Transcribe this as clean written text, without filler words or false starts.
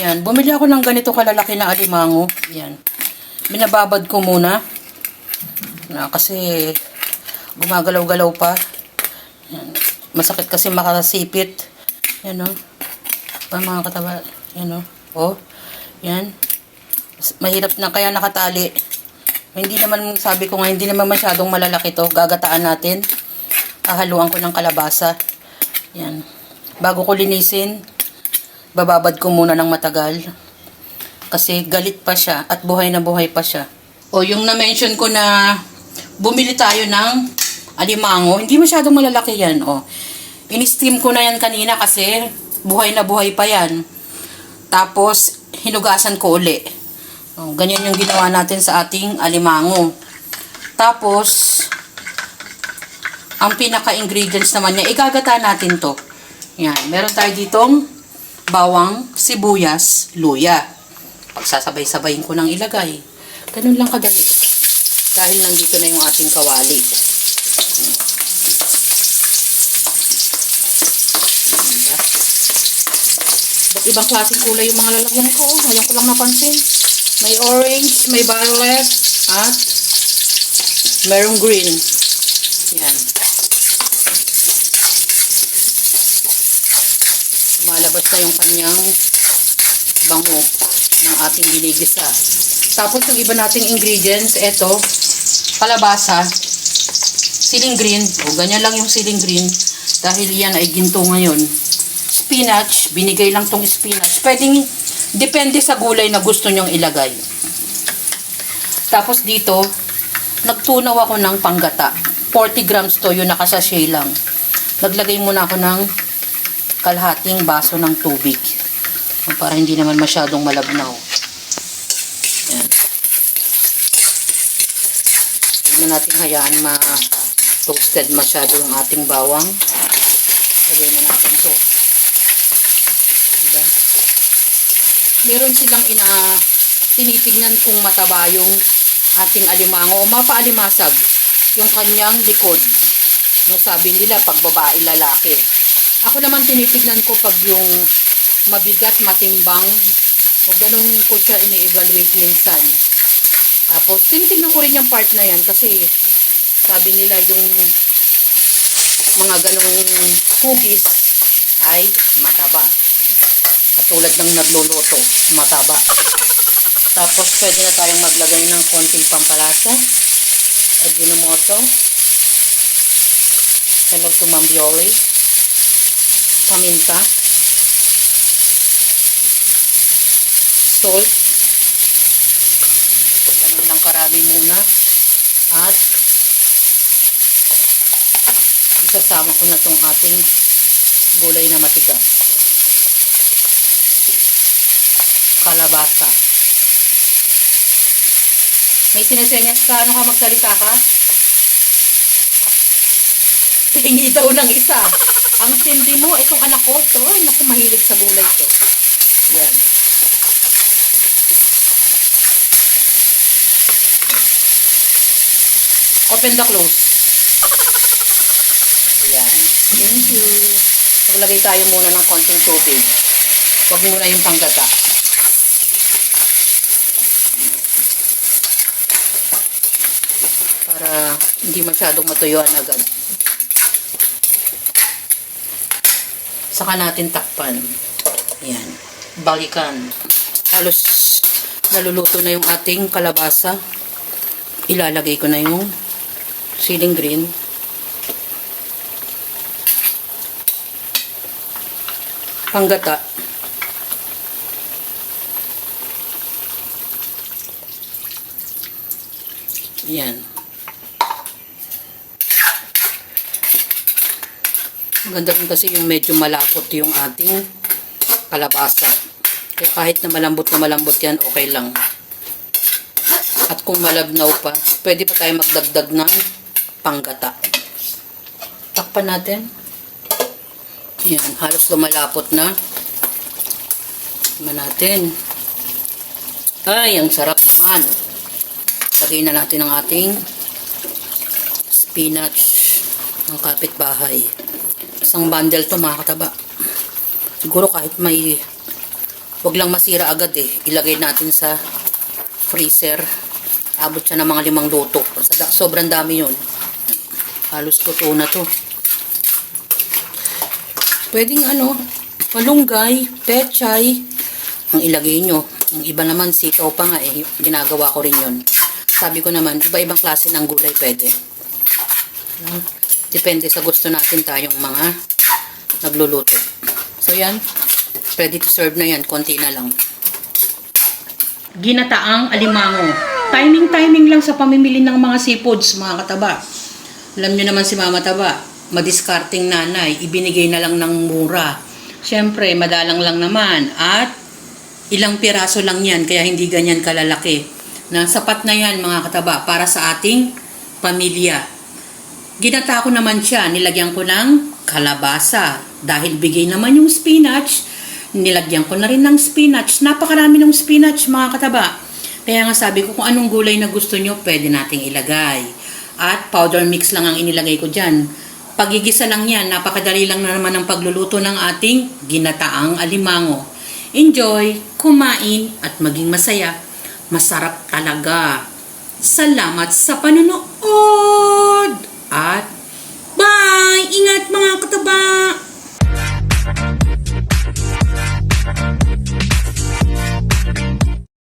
Yan. Bumili ako ng ganito kalalaki na alimango. Yan. Binababad ko muna. Kasi gumagalaw-galaw pa. Yan. Masakit kasi makasipit. Yan o. Mga kataba. Yan o. Oh. Yan. Mahirap na kaya nakatali. Hindi naman, sabi ko nga, hindi naman masyadong malalaki to. Gagataan natin. Hahaluan ko ng kalabasa. Yan. Bago ko linisin, bababad ko muna ng matagal. Kasi galit pa siya at buhay na buhay pa siya. O yung na-mention ko na bumili tayo ng alimango, hindi masyadong malalaki yan. O, in-steam ko na yan kanina kasi buhay na buhay pa yan. Tapos, hinugasan ko uli. O, ganyan yung ginawa natin sa ating alimango. Tapos, ang pinaka-ingredients naman niya, igagata natin to. Yan, meron tayo ditong bawang, sibuyas, luya. Pagsasabay-sabayin ko ng ilagay. Ganun lang kadali. Dahil nandito na yung ating kawali. Diba? Ba't ibang klaseng kulay yung mga lalagyan ko? Ngayon ko lang napansin. May orange, may violet, at merong green. Yan. Malabas na yung kanyang bango ng ating ginigisa. Tapos yung iba nating ingredients, eto, kalabasa, siling green, o ganyan lang yung siling green, dahil yan ay ginto ngayon. Spinach, binigay lang tong spinach. Pwedeng, depende sa gulay na gusto nyong ilagay. Tapos dito, nagtunaw ako ng panggata. 40 grams to, yun nakasashay lang. Naglagay muna ako ng kalahating baso ng tubig para hindi naman masyadong malabnaw. Yan. Huwag na natin hayaan ma-toasted masyado yung ating bawang. Lagay na natin to. Diba? Meron silang tinitignan kung mataba yung ating alimango o mapaalimasag yung kanyang likod. Yung sabi nila pag babae lalaki. Ako naman tinitignan ko pag yung mabigat, matimbang, o ganun ko siya ini-evaluate minsan. Tapos, tinitignan ko rin yung part na yan kasi sabi nila yung mga ganung hugis ay mataba. Katulad ng nagluluto, mataba. Tapos, pwede na tayong maglagay ng konting pampalasa. Ajinomoto. Hello to Ma'am Yoli. Paminta, salt, ganun lang karami muna, at isasama ko na itong ating gulay na matigas, kalabasa. May sinesenyas ka, ano ka, magsalita ka? Hingi daw ng isa. Ang tindi mo, itong anak ko, to, ay naku, mahilig sa gulay to. Yan. Open the close. Yan. Thank you. Maglagay tayo muna ng konting tubig. Huwag muna yung panggata. Para hindi masyadong matuyuan agad. Saka natin takpan. Yan. Balikan. Halos naluluto na yung ating kalabasa. Ilalagay ko na yung siling green. Panggata. Yan. Maganda rin kasi yung medyo malapot yung ating kalabasa. Kaya kahit na malambot yan, okay lang. At kung malabnaw pa, pwede pa tayo magdagdag ng panggata. Takpan natin. Yan, halos lumalapot na. Takpan natin. Ay, ang sarap naman. Lagay na natin ang ating spinach ng kapitbahay. Isang bundle to, mga kataba. Siguro kahit may Huwag lang masira agad eh. Ilagay natin sa freezer. Abot siya ng mga 5 luto. Sobrang dami yun. Halos luto na to. Pwedeng malunggay, pechay, ang ilagay nyo. Yung iba naman, sitaw pa nga eh. Ginagawa ko rin yun. Sabi ko naman, iba-ibang klase ng gulay pwede. Depende sa gusto natin tayong mga nagluluto. So yan, ready to serve na yan. Konti na lang. Ginataang alimango. Timing lang sa pamimili ng mga seafoods, mga kataba. Alam nyo naman si Mama Taba, madiskarting nanay, ibinigay na lang ng mura. Siyempre, madalang lang naman at ilang piraso lang yan, kaya hindi ganyan kalalaki. Na sapat na yan mga kataba para sa ating pamilya. Ginata ko naman siya, nilagyan ko ng kalabasa. Dahil bigay naman yung spinach, nilagyan ko na rin ng spinach. Napakarami ng spinach mga kataba. Kaya nga sabi ko kung anong gulay na gusto nyo, pwede nating ilagay. At powder mix lang ang inilagay ko dyan. Pagigisa lang yan, napakadali lang na naman ang pagluluto ng ating ginataang alimango. Enjoy, kumain, at maging masaya. Masarap talaga. Salamat sa panonood!